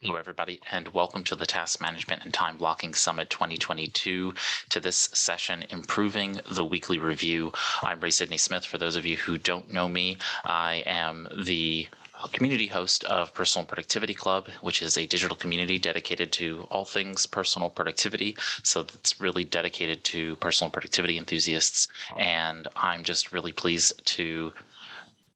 Hello, everybody, and welcome to the Task Management and Time Blocking Summit 2022. To this session, Improving the Weekly Review. I'm Sidney-Smith. For those of you who don't know me, I am the community host of Personal Productivity Club, which is a digital community dedicated to all things personal productivity. So it's really dedicated to personal productivity enthusiasts. And I'm just really pleased to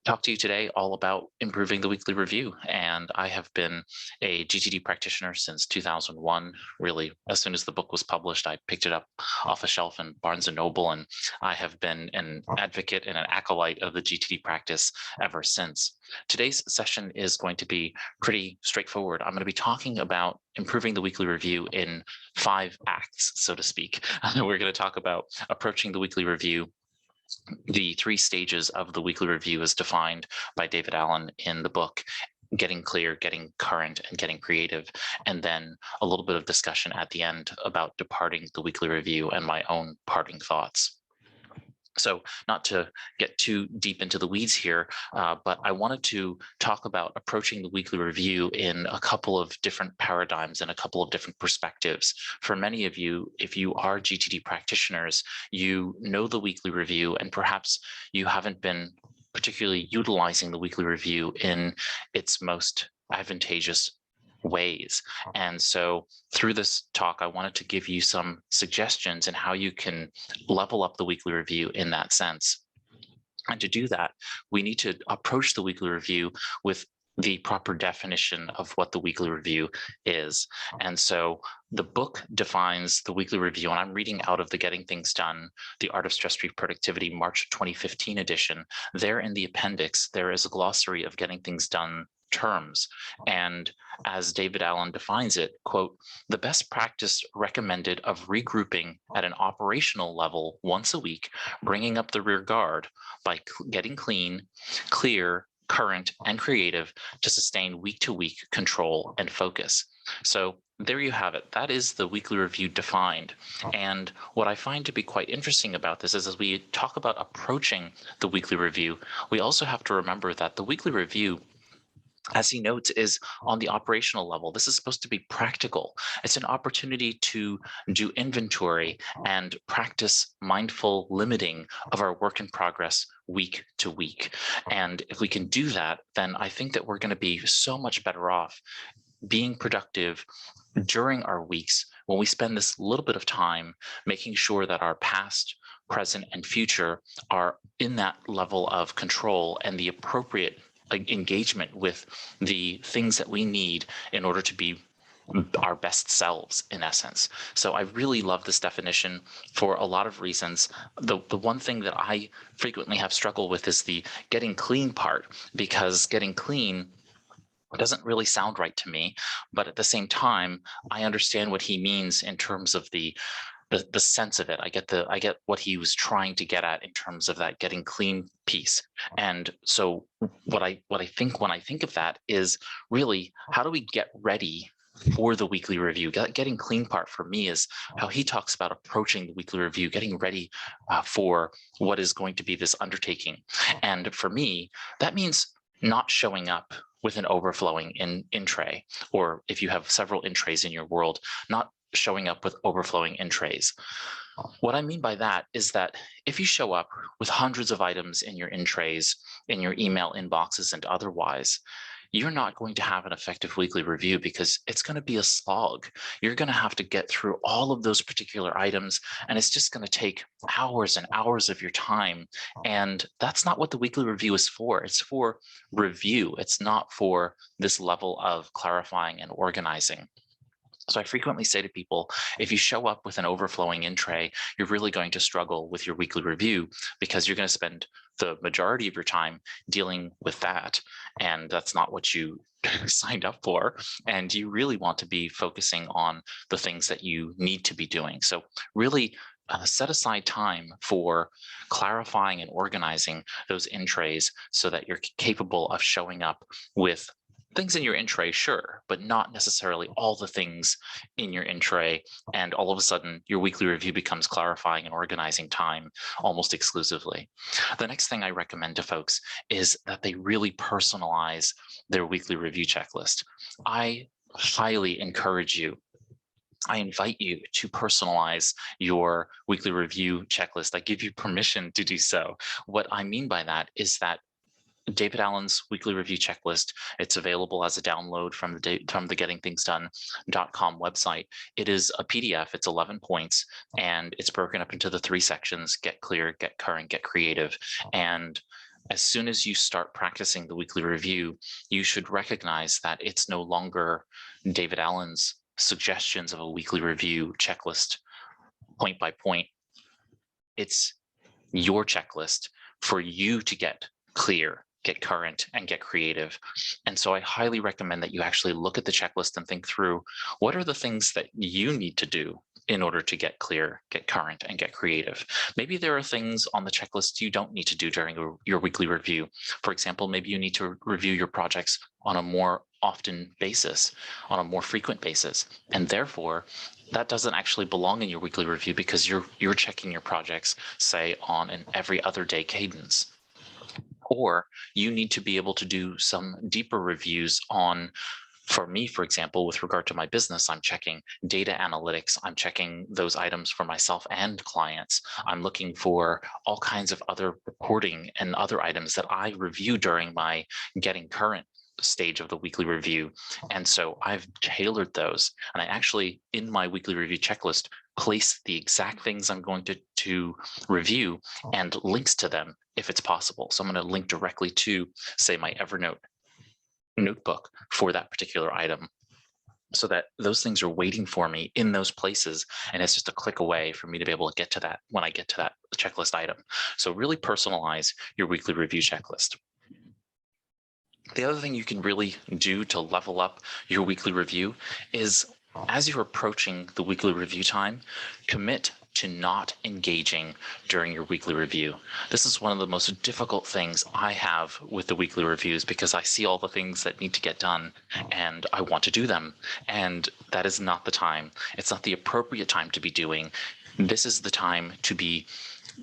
talk to you today all about improving the weekly review. And I have been a GTD practitioner since 2001. Really, as soon as the book was published, I picked it up off a shelf in Barnes and Noble, and I have been an advocate and an acolyte of the GTD practice ever since. Today's session is going to be pretty straightforward. I'm going to be talking about improving the weekly review in 5 acts, so to speak. We're going to talk about approaching the weekly review. The 3 stages of the weekly review as defined by David Allen in the book, getting clear, getting current, and getting creative. And then a little bit of discussion at the end about departing the weekly review and my own parting thoughts. So not to get too deep into the weeds here, but I wanted to talk about approaching the weekly review in a couple of different paradigms and a couple of different perspectives. For many of you, if you are GTD practitioners, you know the weekly review, and perhaps you haven't been particularly utilizing the weekly review in its most advantageous ways. And so through this talk, I wanted to give you some suggestions in how you can level up the weekly review in that sense. And to do that, we need to approach the weekly review with the proper definition of what the weekly review is. And so the book defines the weekly review, and I'm reading out of the Getting Things Done, The Art of Stress-Free Productivity, March 2015 edition. There in the appendix, there is a glossary of getting things done terms. And as David Allen defines it, quote, the best practice recommended of regrouping at an operational level once a week, bringing up the rear guard by getting clean, clear, current, and creative to sustain week-to-week control and focus. So there you have it. That is the weekly review defined. And what I find to be quite interesting about this is as we talk about approaching the weekly review, we also have to remember that the weekly review, as he notes, is on the operational level. This is supposed to be practical. It's an opportunity to do inventory and practice mindful limiting of our work in progress week to week. And if we can do that, then I think that we're going to be so much better off being productive during our weeks when we spend this little bit of time making sure that our past, present, and future are in that level of control and the appropriate engagement with the things that we need in order to be our best selves, in essence. So I really love this definition for a lot of reasons. The one thing that I frequently have struggled with is the getting clean part, because getting clean doesn't really sound right to me. But at the same time, I understand what he means in terms of the sense of it. I get what he was trying to get at in terms of that getting clean piece. And so what I think when I think of that is really, how do we get ready for the weekly review? Getting clean part for me is how he talks about approaching the weekly review, getting ready for what is going to be this undertaking. And for me, that means not showing up with an overflowing in tray, or if you have several in trays in your world, not showing up with overflowing in trays. What I mean by that is that if you show up with hundreds of items in your in trays, in your email inboxes and otherwise, you're not going to have an effective weekly review because it's going to be a slog. You're going to have to get through all of those particular items, and it's just going to take hours and hours of your time. And that's not what the weekly review is for. It's for review. It's not for this level of clarifying and organizing. So I frequently say to people, if you show up with an overflowing in tray, you're really going to struggle with your weekly review because you're going to spend the majority of your time dealing with that. And that's not what you signed up for. And you really want to be focusing on the things that you need to be doing. So really set aside time for clarifying and organizing those in trays so that you're capable of showing up with things in your in tray, sure, but not necessarily all the things in your in tray. And all of a sudden, your weekly review becomes clarifying and organizing time almost exclusively. The next thing I recommend to folks is that they really personalize their weekly review checklist. I highly encourage you, I invite you to personalize your weekly review checklist. I give you permission to do so. What I mean by that is that David Allen's weekly review checklist, it's available as a download from the gettingthingsdone.com website. It is a PDF, it's 11 points, and it's broken up into the 3 sections: get clear, get current, get creative. And as soon as you start practicing the weekly review, you should recognize that it's no longer David Allen's suggestions of a weekly review checklist point by point. It's your checklist for you to get clear, get current, and get creative. And so I highly recommend that you actually look at the checklist and think through, what are the things that you need to do in order to get clear, get current, and get creative. Maybe there are things on the checklist you don't need to do during your weekly review. For example, maybe you need to review your projects on a more often basis, on a more frequent basis. And therefore, that doesn't actually belong in your weekly review because you're checking your projects, say, on an every other day cadence. Or you need to be able to do some deeper reviews on, for me, for example, with regard to my business, I'm checking data analytics. I'm checking those items for myself and clients. I'm looking for all kinds of other reporting and other items that I review during my getting current stage of the weekly review. And so I've tailored those. And I actually, in my weekly review checklist, place the exact things I'm going to review and links to them if it's possible. So I'm going to link directly to, say, my Evernote notebook for that particular item, so that those things are waiting for me in those places, and it's just a click away for me to be able to get to that when I get to that checklist item. So really personalize your weekly review checklist. The other thing you can really do to level up your weekly review is, as you're approaching the weekly review time, commit to not engaging during your weekly review. This is one of the most difficult things I have with the weekly reviews, because I see all the things that need to get done and I want to do them. And that is not the time. It's not the appropriate time to be doing. This is the time to be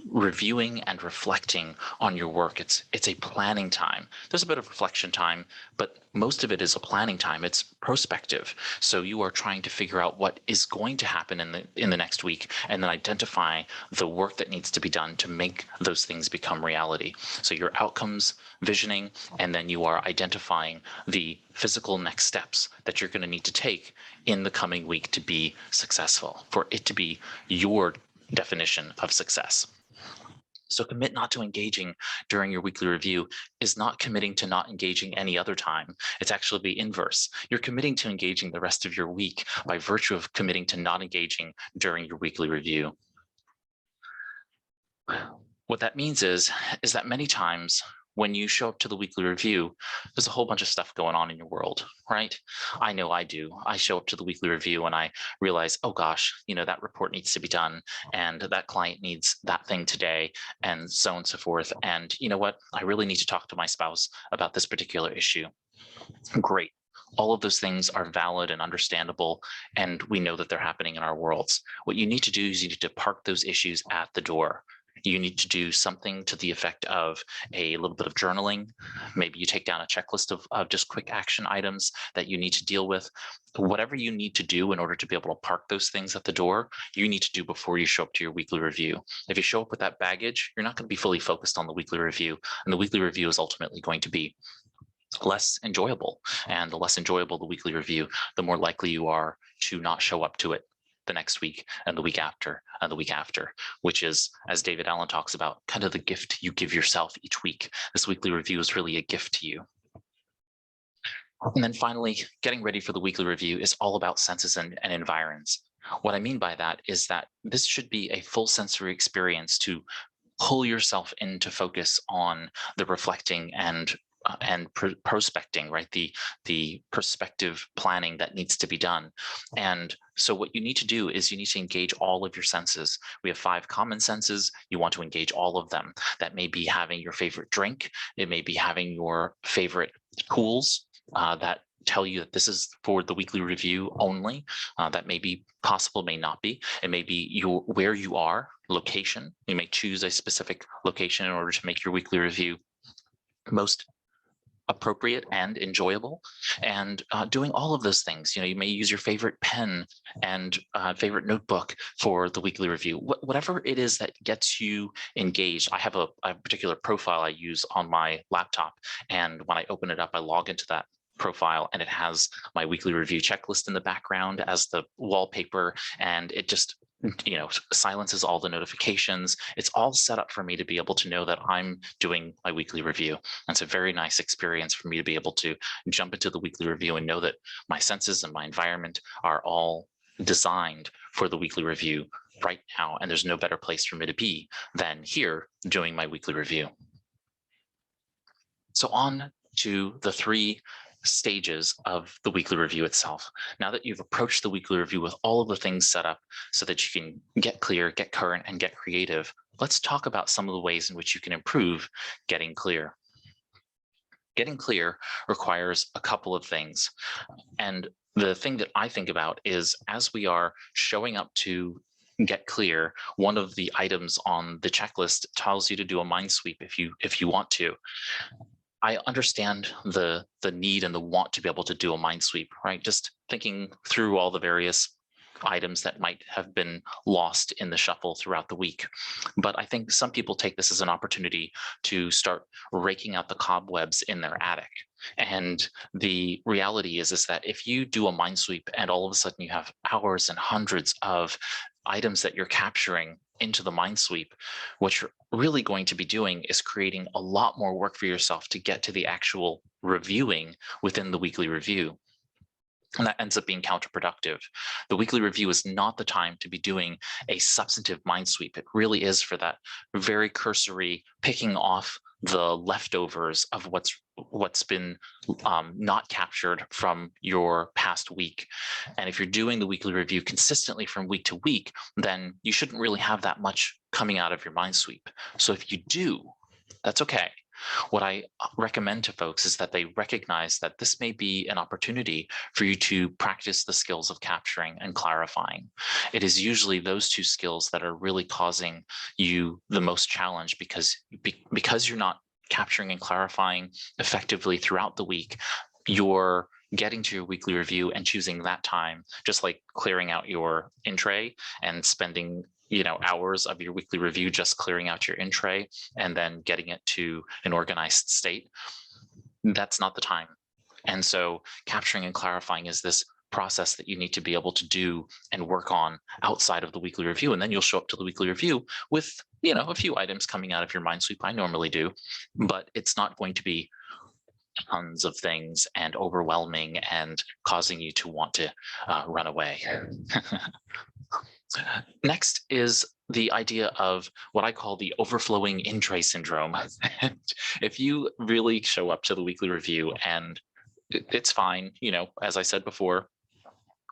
reviewing and reflecting on your work. It's a planning time. There's a bit of reflection time, but most of it is a planning time. It's prospective. So you are trying to figure out what is going to happen in the next week, and then identify the work that needs to be done to make those things become reality. So your outcomes visioning, and then you are identifying the physical next steps that you're going to need to take in the coming week to be successful, for it to be your definition of success. So commit not to engaging during your weekly review is not committing to not engaging any other time. It's actually the inverse. You're committing to engaging the rest of your week by virtue of committing to not engaging during your weekly review. What that means is that many times when you show up to the weekly review, there's a whole bunch of stuff going on in your world, right? I know I do. I show up to the weekly review and I realize, oh gosh, that report needs to be done, and that client needs that thing today, and so on and so forth. And you know what? I really need to talk to my spouse about this particular issue. Great. All of those things are valid and understandable, and we know that they're happening in our worlds. What you need to do is you need to park those issues at the door. You need to do something to the effect of a little bit of journaling. Maybe you take down a checklist of just quick action items that you need to deal with. Whatever you need to do in order to be able to park those things at the door, you need to do before you show up to your weekly review. If you show up with that baggage, you're not going to be fully focused on the weekly review, and the weekly review is ultimately going to be less enjoyable. And the less enjoyable the weekly review, the more likely you are to not show up to it the next week and the week after and the week after, which is, as David Allen talks about, kind of the gift you give yourself each week. This weekly review is really a gift to you. And then finally, getting ready for the weekly review is all about senses and environs. What I mean by that is that this should be a full sensory experience to pull yourself into focus on the reflecting and prospecting, right? The perspective planning that needs to be done. And so what you need to do is you need to engage all of your senses. We have 5 common senses. You want to engage all of them. That may be having your favorite drink. It may be having your favorite tools that tell you that this is for the weekly review only. That may be possible, may not be. It may be where you are, location. You may choose a specific location in order to make your weekly review most appropriate and enjoyable, and doing all of those things. You may use your favorite pen and favorite notebook for the weekly review. Whatever it is that gets you engaged. I have a particular profile I use on my laptop, and when I open it up, I log into that profile, and it has my weekly review checklist in the background as the wallpaper, and it just silences all the notifications. It's all set up for me to be able to know that I'm doing my weekly review. And it's a very nice experience for me to be able to jump into the weekly review and know that my senses and my environment are all designed for the weekly review right now. And there's no better place for me to be than here doing my weekly review. So on to the 3 stages of the weekly review itself. Now that you've approached the weekly review with all of the things set up so that you can get clear, get current, and get creative, let's talk about some of the ways in which you can improve getting clear. Getting clear requires a couple of things. And the thing that I think about is, as we are showing up to get clear, one of the items on the checklist tells you to do a mind sweep if you want to. I understand the need and the want to be able to do a mind sweep, right? Just thinking through all the various items that might have been lost in the shuffle throughout the week. But I think some people take this as an opportunity to start raking out the cobwebs in their attic. And the reality is that if you do a mind sweep and all of a sudden you have hours and hundreds of items that you're capturing into the mind sweep, what you're really going to be doing is creating a lot more work for yourself to get to the actual reviewing within the weekly review. And that ends up being counterproductive. The weekly review is not the time to be doing a substantive mind sweep. It really is for that very cursory picking off the leftovers of what's been not captured from your past week. And if you're doing the weekly review consistently from week to week, then you shouldn't really have that much coming out of your mind sweep. So if you do, that's okay. What I recommend to folks is that they recognize that this may be an opportunity for you to practice the skills of capturing and clarifying. It is usually those 2 skills that are really causing you the most challenge, because you're not capturing and clarifying effectively throughout the week. You're getting to your weekly review and choosing that time, just like clearing out your in tray and spending hours of your weekly review just clearing out your in tray and then getting it to an organized state. That's not the time. And so capturing and clarifying is this process that you need to be able to do and work on outside of the weekly review. And then you'll show up to the weekly review with, a few items coming out of your mind sweep. I normally do, but it's not going to be tons of things and overwhelming and causing you to want to run away. Next is the idea of what I call the overflowing in tray syndrome. And if you really show up to the weekly review and it's fine, as I said before,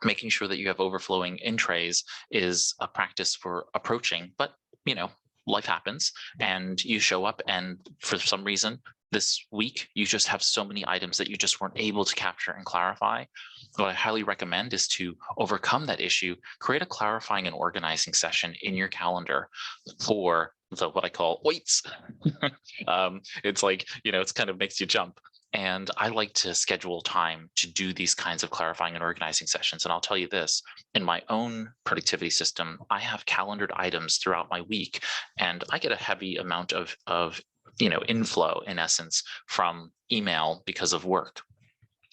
making sure that you have overflowing in trays is a practice for approaching, but life happens and you show up, and for some reason this week you just have so many items that you just weren't able to capture and clarify. What I highly recommend is to overcome that issue, create a clarifying and organizing session in your calendar for what I call oits. It's like, it's kind of makes you jump. And I like to schedule time to do these kinds of clarifying and organizing sessions. And I'll tell you this, in my own productivity system, I have calendared items throughout my week, and I get a heavy amount of inflow, in essence, from email because of work.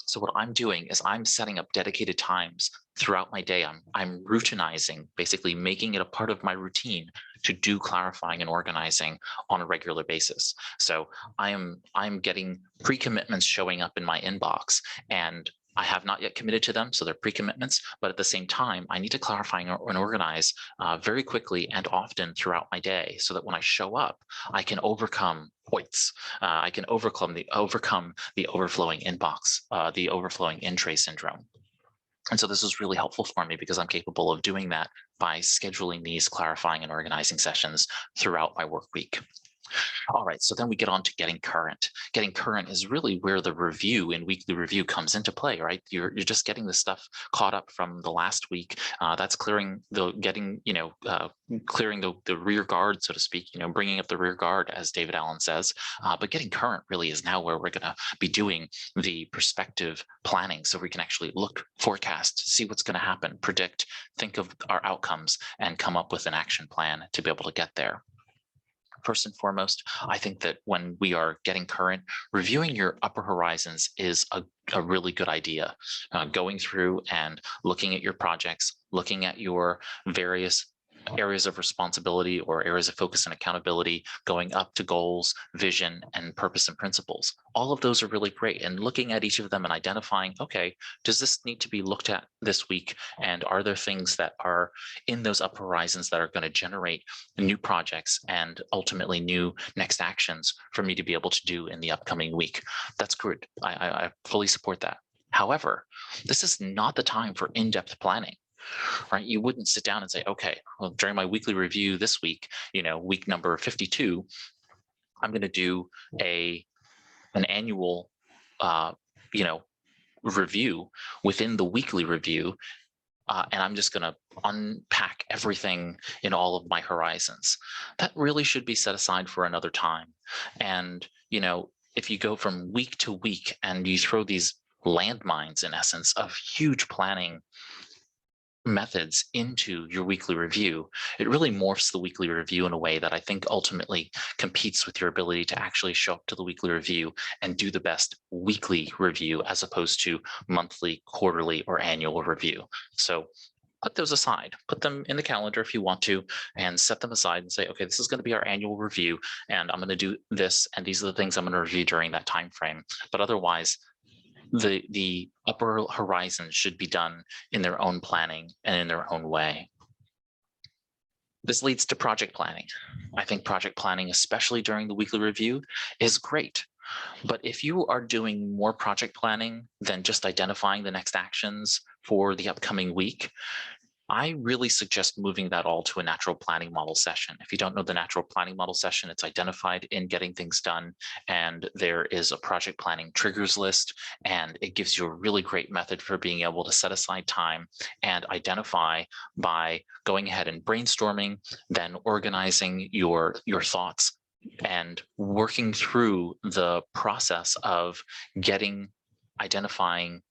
So what I'm doing is I'm setting up dedicated times throughout my day. I'm routinizing, basically making it a part of my routine to do clarifying and organizing on a regular basis. So I'm getting pre-commitments showing up in my inbox, and I have not yet committed to them, so they're pre-commitments, but at the same time, I need to clarify and organize very quickly and often throughout my day, so that when I show up, I can overcome points. I can overcome the overflowing inbox, the overflowing in tray syndrome. And so this is really helpful for me because I'm capable of doing that by scheduling these clarifying and organizing sessions throughout my work week. All right, so then we get on to getting current. Getting current is really where the review and weekly review comes into play, right? You're just getting the stuff caught up from the last week. That's clearing the getting clearing the rear guard, so to speak. Bringing up the rear guard, as David Allen says. But getting current really is now where we're going to be doing the perspective planning, so we can actually look, forecast, see what's going to happen, predict, think of our outcomes, and come up with an action plan to be able to get there. First and foremost, I think that when we are getting current, reviewing your upper horizons is a really good idea. Going through and looking at your projects, looking at your various areas of responsibility or areas of focus and accountability, going up to goals, vision, and purpose and principles. All of those are really great. And looking at each of them and identifying, okay, does this need to be looked at this week? And are there things that are in those up horizons that are going to generate new projects and ultimately new next actions for me to be able to do in the upcoming week? That's good. I fully support that. However, this is not the time for in-depth planning, right? You wouldn't sit down and say, okay, well, during my weekly review this week, week number 52, I'm going to do an annual, uh, you know, review within the weekly review, and I'm just going to unpack everything in all of my horizons. That really should be set aside for another time. And if you go from week to week and you throw these landmines, in essence, of huge planning methods into your weekly review, it really morphs the weekly review in a way that I think ultimately competes with your ability to actually show up to the weekly review and do the best weekly review as opposed to monthly, quarterly, or annual review. So put those aside, put them in the calendar if you want to, and set them aside and say, okay, this is going to be our annual review, and I'm going to do this, and these are the things I'm going to review during that time frame. But otherwise, the upper horizon should be done in their own planning and in their own way. This leads to project planning. I think project planning, especially during the weekly review, is great. But if you are doing more project planning than just identifying the next actions for the upcoming week, I really suggest moving that all to a natural planning model session. If you don't know the natural planning model session, it's identified in getting things done. And there is a project planning triggers list, and it gives you a really great method for being able to set aside time and identify by going ahead and brainstorming, then organizing your thoughts and working through the process of identifying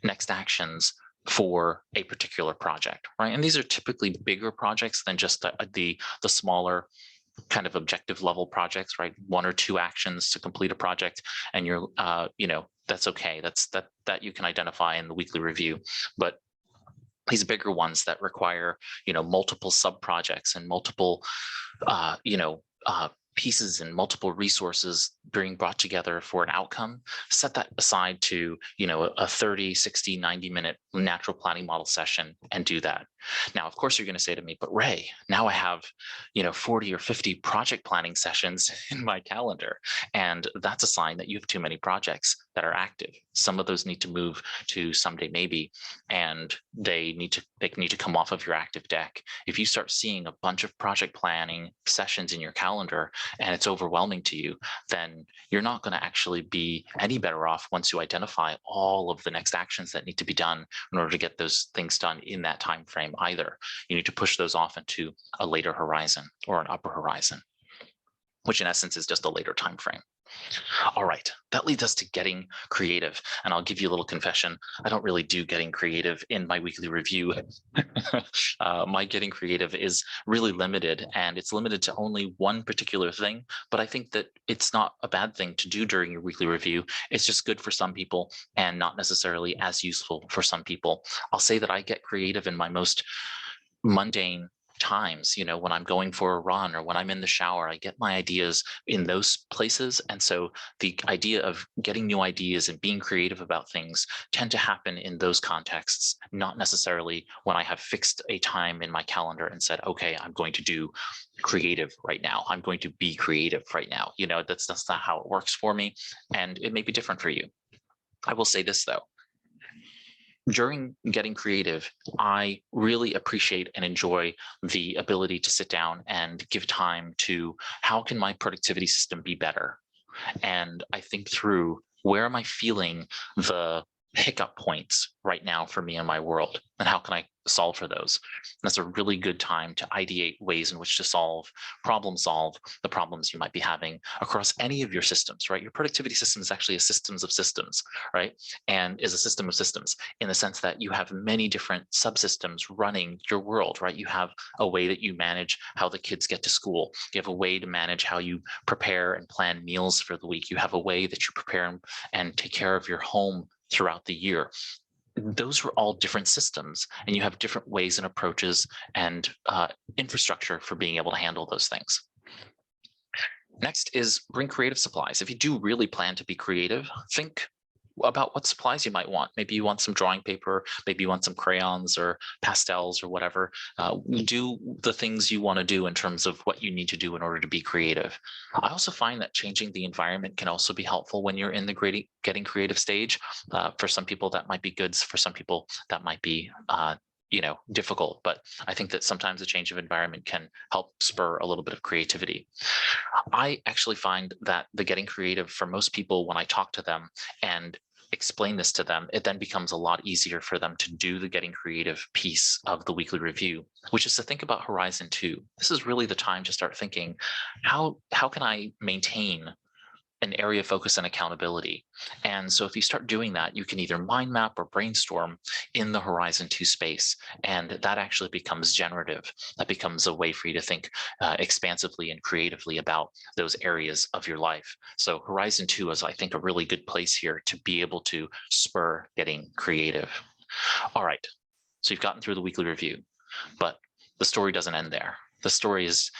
next actions for a particular project, right? And these are typically bigger projects than just the smaller kind of objective level projects, right? One or two actions to complete a project, and you're that's okay. That you can identify in the weekly review. But these bigger ones that require multiple sub projects and multiple pieces and multiple resources being brought together for an outcome, set that aside to a 30, 60, 90-minute natural planning model session and do that. Now, of course, you're going to say to me, but Ray, now I have 40 or 50 project planning sessions in my calendar, and that's a sign that you have too many projects that are active. Some of those need to move to someday maybe, and they need to come off of your active deck. If you start seeing a bunch of project planning sessions in your calendar and it's overwhelming to you, then you're not going to actually be any better off once you identify all of the next actions that need to be done in order to get those things done in that time frame either. You need to push those off into a later horizon or an upper horizon, which in essence is just a later time frame. All right, that leads us to getting creative. And I'll give you a little confession. I don't really do getting creative in my weekly review. My getting creative is really limited, and it's limited to only one particular thing. But I think that it's not a bad thing to do during your weekly review. It's just good for some people and not necessarily as useful for some people. I'll say that I get creative in my most mundane times, when I'm going for a run or when I'm in the shower. I get my ideas in those places. And so the idea of getting new ideas and being creative about things tend to happen in those contexts, not necessarily when I have fixed a time in my calendar and said, okay, I'm going to do creative right now. I'm going to be creative right now. That's not how it works for me. And it may be different for you. I will say this though. During getting creative, I really appreciate and enjoy the ability to sit down and give time to how can my productivity system be better? And I think through where am I feeling the hiccup points right now for me in my world, and how can I solve for those? And that's a really good time to ideate ways in which to problem solve the problems you might be having across any of your systems, right? Your productivity system is actually a systems of systems, right? And is a system of systems in the sense that you have many different subsystems running your world, right? You have a way that you manage how the kids get to school. You have a way to manage how you prepare and plan meals for the week. You have a way that you prepare and take care of your home throughout the year. Those were all different systems, and you have different ways and approaches and infrastructure for being able to handle those things. Next is bring creative supplies. If you do really plan to be creative, think about what supplies you might want. Maybe you want some drawing paper, maybe you want some crayons or pastels or whatever. Do the things you want to do in terms of what you need to do in order to be creative. I also find that changing the environment can also be helpful when you're in the getting creative stage. For some people, that might be good. For some people, that might be difficult, but I think that sometimes a change of environment can help spur a little bit of creativity. I actually find that the getting creative for most people, when I talk to them and explain this to them, it then becomes a lot easier for them to do the getting creative piece of the weekly review, which is to think about Horizon 2. This is really the time to start thinking, how can I maintain an area of focus and accountability? And so if you start doing that, you can either mind map or brainstorm in the Horizon 2 space. And that actually becomes generative. That becomes a way for you to think expansively and creatively about those areas of your life. So Horizon 2 is, I think, a really good place here to be able to spur getting creative. All right. So you've gotten through the weekly review, but the story doesn't end there. The story is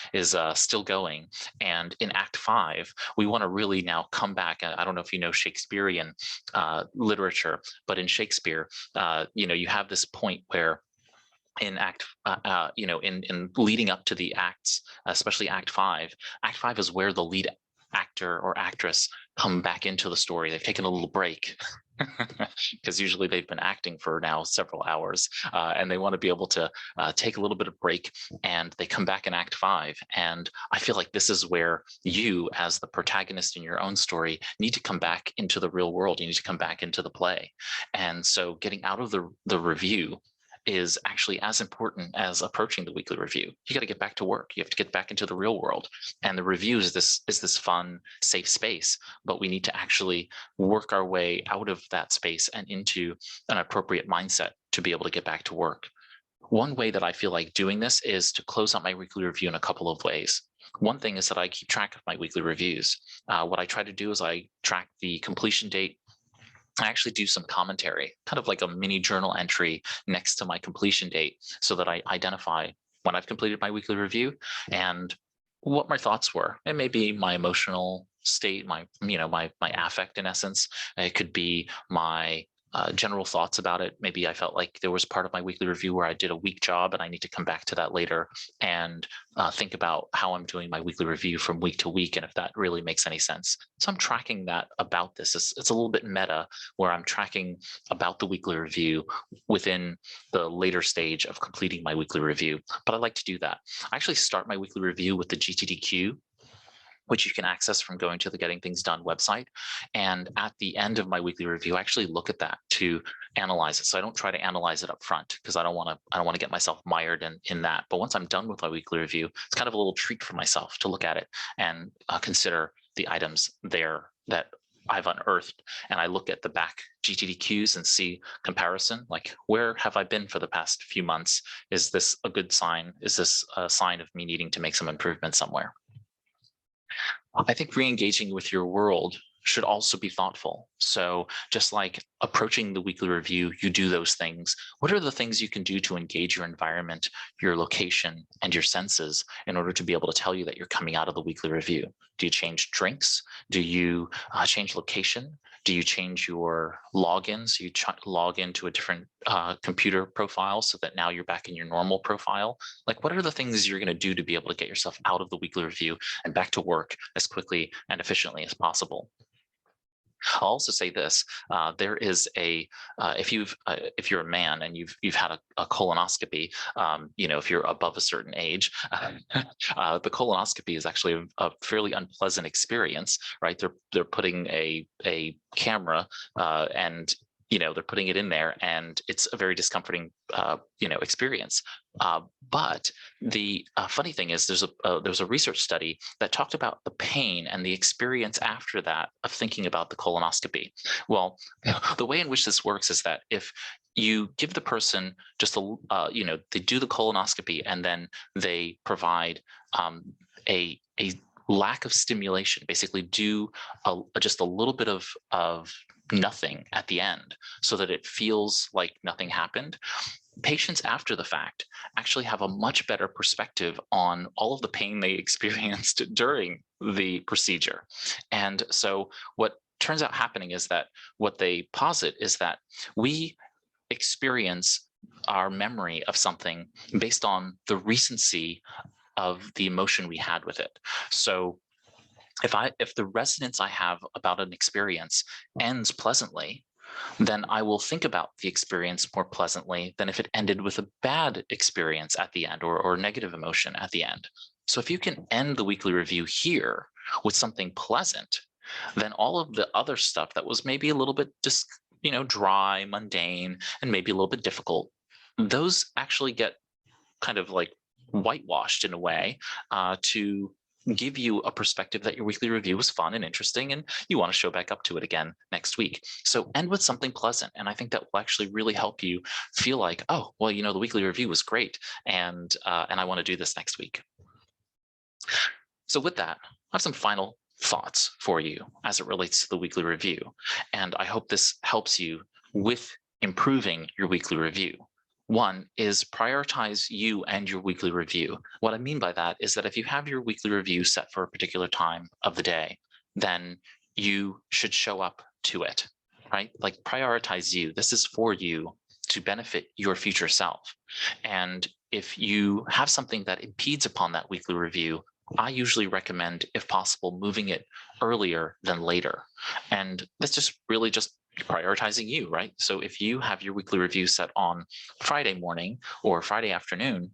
still going, and in Act 5, we want to really now come back. I don't know if you know Shakespearean literature, but in Shakespeare, you have this point where in in leading up to the acts, especially Act 5 is where the lead actor or actress come back into the story. They've taken a little break because usually they've been acting for now several hours, and they want to be able to take a little bit of break, and they come back in Act 5. And I feel like this is where you, as the protagonist in your own story, need to come back into the real world. You need to come back into the play. And so getting out of the review is actually as important as approaching the weekly review. You got to get back to work. You have to get back into the real world. And the review is this fun, safe space, but we need to actually work our way out of that space and into an appropriate mindset to be able to get back to work. One way that I feel like doing this is to close out my weekly review in a couple of ways. One thing is that I keep track of my weekly reviews. What I try to do is I track the completion date. I actually do some commentary, kind of like a mini journal entry next to my completion date, so that I identify when I've completed my weekly review and what my thoughts were. It may be my emotional state, my affect in essence. It could be my general thoughts about it. Maybe I felt like there was part of my weekly review where I did a weak job, and I need to come back to that later and think about how I'm doing my weekly review from week to week, and if that really makes any sense. So I'm tracking that about this. It's a little bit meta, where I'm tracking about the weekly review within the later stage of completing my weekly review. But I like to do that. I actually start my weekly review with the GTD which you can access from going to the Getting Things Done website. And at the end of my weekly review, I actually look at that to analyze it. So I don't try to analyze it up front, because I don't want to get myself mired in that. But once I'm done with my weekly review, it's kind of a little treat for myself to look at it and consider the items there that I've unearthed. And I look at the back GTD and see comparison, like where have I been for the past few months? Is this a good sign? Is this a sign of me needing to make some improvement somewhere? I think re-engaging with your world should also be thoughtful. So just like approaching the weekly review, you do those things. What are the things you can do to engage your environment, your location, and your senses in order to be able to tell you that you're coming out of the weekly review? Do you change drinks? Do you change location? Do you change your logins? You log into a different computer profile so that now you're back in your normal profile? Like, what are the things you're going to do to be able to get yourself out of the weekly review and back to work as quickly and efficiently as possible? I'll also say this: there is a if you're a man and you've had a colonoscopy, if you're above a certain age, the colonoscopy is actually a fairly unpleasant experience, right? They're putting a camera and they're putting it in there, and it's a very discomforting experience. But the funny thing is, there's a research study that talked about the pain and the experience after that of thinking about the colonoscopy. Well, the way in which this works is that if you give the person just they do the colonoscopy and then they provide a lack of stimulation, basically do just a little bit of nothing at the end so that it feels like nothing happened. Patients after the fact actually have a much better perspective on all of the pain they experienced during the procedure. And so what turns out happening is that what they posit is that we experience our memory of something based on the recency of the emotion we had with it. So if the resonance I have about an experience ends pleasantly, then I will think about the experience more pleasantly than if it ended with a bad experience at the end, or negative emotion at the end. So if you can end the weekly review here with something pleasant, then all of the other stuff that was maybe a little bit just dry, mundane, and maybe a little bit difficult, those actually get kind of like whitewashed in a way to give you a perspective that your weekly review was fun and interesting and you want to show back up to it again next week. So end with something pleasant. And I think that will actually really help you feel like, oh, well, the weekly review was great. And I want to do this next week. So with that, I have some final thoughts for you as it relates to the weekly review. And I hope this helps you with improving your weekly review. One is prioritize you and your weekly review. What I mean by that is that if you have your weekly review set for a particular time of the day, then you should show up to it, right? Like prioritize you. This is for you to benefit your future self. And if you have something that impedes upon that weekly review, I usually recommend, if possible, moving it earlier than later. And that's just really just prioritizing you, right? So if you have your weekly review set on Friday morning or Friday afternoon,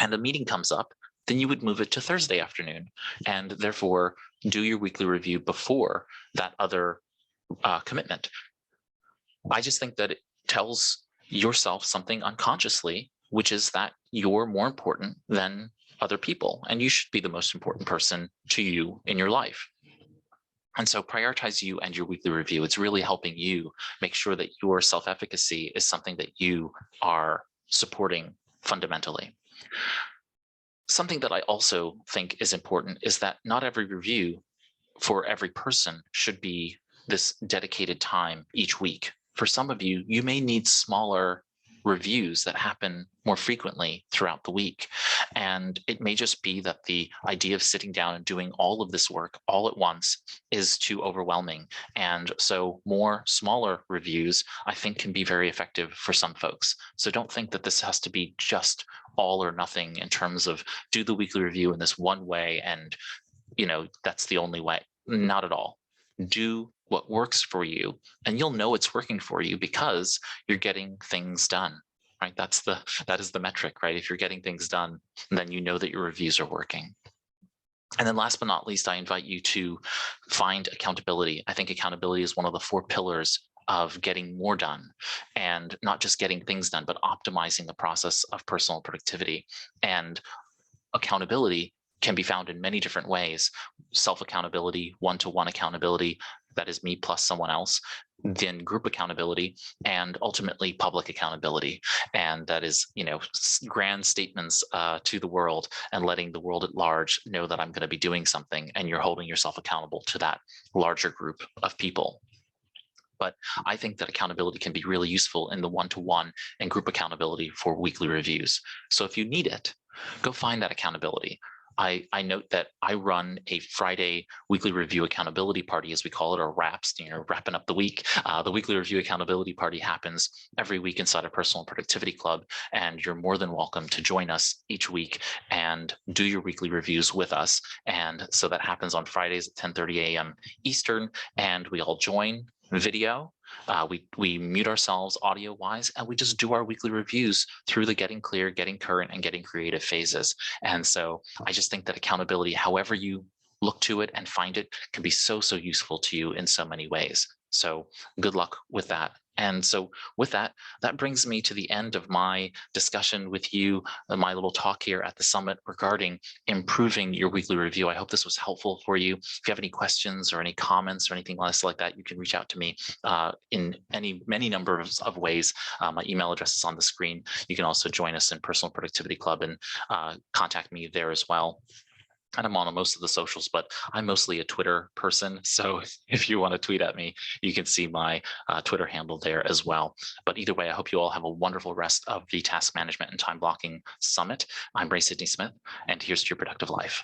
and a meeting comes up, then you would move it to Thursday afternoon, and therefore do your weekly review before that other commitment. I just think that it tells yourself something unconsciously, which is that you're more important than other people, and you should be the most important person to you in your life. And so prioritize you and your weekly review. It's really helping you make sure that your self-efficacy is something that you are supporting fundamentally. Something that I also think is important is that not every review for every person should be this dedicated time each week. For some of you, you may need smaller reviews that happen more frequently throughout the week. And it may just be that the idea of sitting down and doing all of this work all at once is too overwhelming. And so more smaller reviews, I think, can be very effective for some folks. So don't think that this has to be just all or nothing in terms of do the weekly review in this one way and that's the only way. Not at all. Do what works for you, and you'll know it's working for you because you're getting things done, right? That is the metric, right? If you're getting things done, then you know that your reviews are working. And then last but not least, I invite you to find accountability. I think accountability is one of the 4 pillars of getting more done, and not just getting things done, but optimizing the process of personal productivity. And accountability can be found in many different ways: self-accountability, one-to-one accountability, that is me plus someone else, then group accountability, and ultimately public accountability. And that is, grand statements to the world and letting the world at large know that I'm going to be doing something, and you're holding yourself accountable to that larger group of people. But I think that accountability can be really useful in the one-to-one and group accountability for weekly reviews. So if you need it, go find that accountability. I note that I run a Friday weekly review accountability party, as we call it, or wraps, wrapping up the week. The weekly review accountability party happens every week inside of Personal Productivity Club, and you're more than welcome to join us each week and do your weekly reviews with us. And so that happens on Fridays at 10:30 a.m. Eastern, and we all join video. We mute ourselves audio wise, and we just do our weekly reviews through the getting clear, getting current, and getting creative phases. And so I just think that accountability, however you look to it and find it, can be so useful to you in so many ways. So good luck with that. And so with that, that brings me to the end of my discussion with you, my little talk here at the summit regarding improving your weekly review. I hope this was helpful for you. If you have any questions or any comments or anything else like that, you can reach out to me in many number of ways. My email address is on the screen. You can also join us in Personal Productivity Club and contact me there as well. And I'm on most of the socials, but I'm mostly a Twitter person. So if you want to tweet at me, you can see my Twitter handle there as well. But either way, I hope you all have a wonderful rest of the Task Management and Time Blocking Summit. I'm Ray Sidney-Smith, and here's to your productive life.